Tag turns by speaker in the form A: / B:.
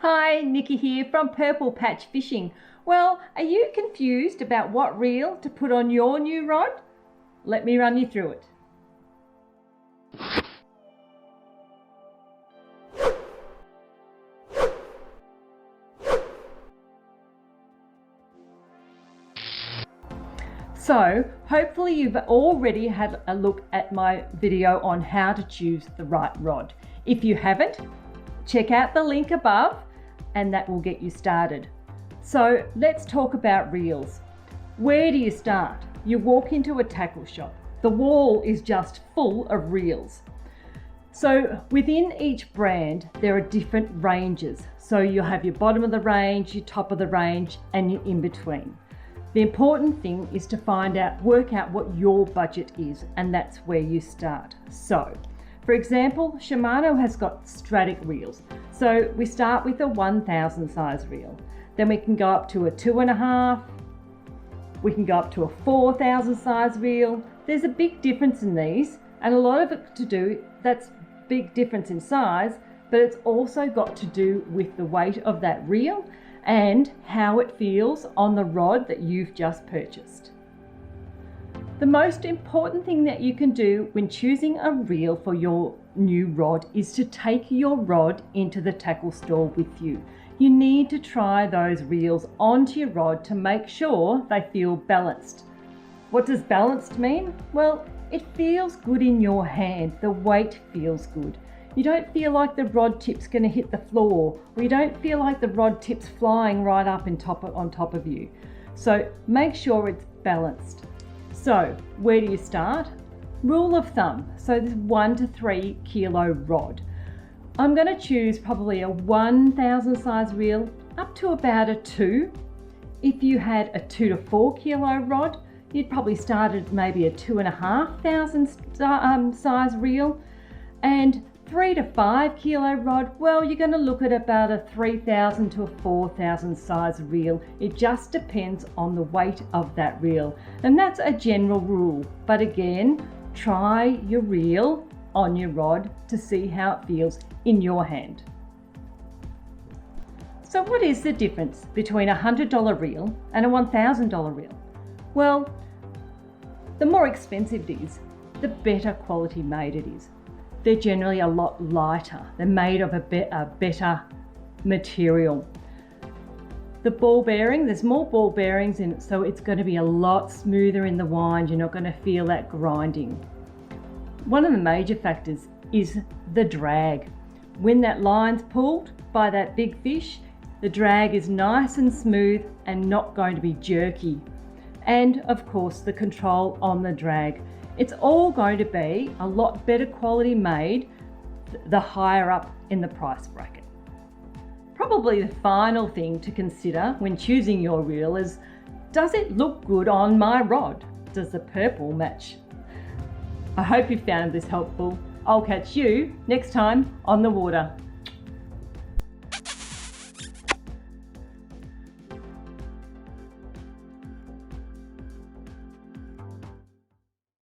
A: Hi, Nikki here from Purple Patch Fishing. Well, are you confused about what reel to put on your new rod? Let me run you through it. So, hopefully you've already had a look at my video on how to choose the right rod. If you haven't, check out the link above and that will get you started. So let's talk about reels. Where do you start? You walk into a tackle shop. The wall is just full of reels. So within each brand, there are different ranges. So you'll have your bottom of the range, your top of the range, and your in between. The important thing is to work out what your budget is, and that's where you start. So, for example, Shimano has got Stradic reels. So we start with a 1000 size reel. Then we can go up to a 2.5. We can go up to a 4000 size reel. There's a big difference in these, and a lot of it to do, that's big difference in size, but it's also got to do with the weight of that reel and how it feels on the rod that you've just purchased. The most important thing that you can do when choosing a reel for your new rod is to take your rod into the tackle store with you. You need to try those reels onto your rod to make sure they feel balanced. What does balanced mean? Well, it feels good in your hand. The weight feels good. You don't feel like the rod tip's going to hit the floor, or you don't feel like the rod tip's flying right up on top of you. So make sure it's balanced. So where do you start? Rule of thumb, so this 1 to 3 kilo rod. I'm going to choose probably a 1000 size reel up to about a 2. If you had a 2 to 4 kilo rod, you'd probably start at maybe a 2500 size reel. And 3 to 5 kilo rod, well, you're going to look at about a 3000 to a 4000 size reel. It just depends on the weight of that reel, and that's a general rule. But again, try your reel on your rod to see how it feels in your hand. So what is the difference between a $100 reel and a $1000 reel? Well, the more expensive it is, the better quality made it is. They're generally a lot lighter. They're made of a better material. The ball bearing, there's more ball bearings in it, so it's going to be a lot smoother in the wind. You're not going to feel that grinding. One of the major factors is the drag. When that line's pulled by that big fish, the drag is nice and smooth and not going to be jerky. And of course, the control on the drag. It's all going to be a lot better quality made the higher up in the price bracket. Probably the final thing to consider when choosing your reel is, does it look good on my rod? Does the purple match? I hope you found this helpful. I'll catch you next time on the water.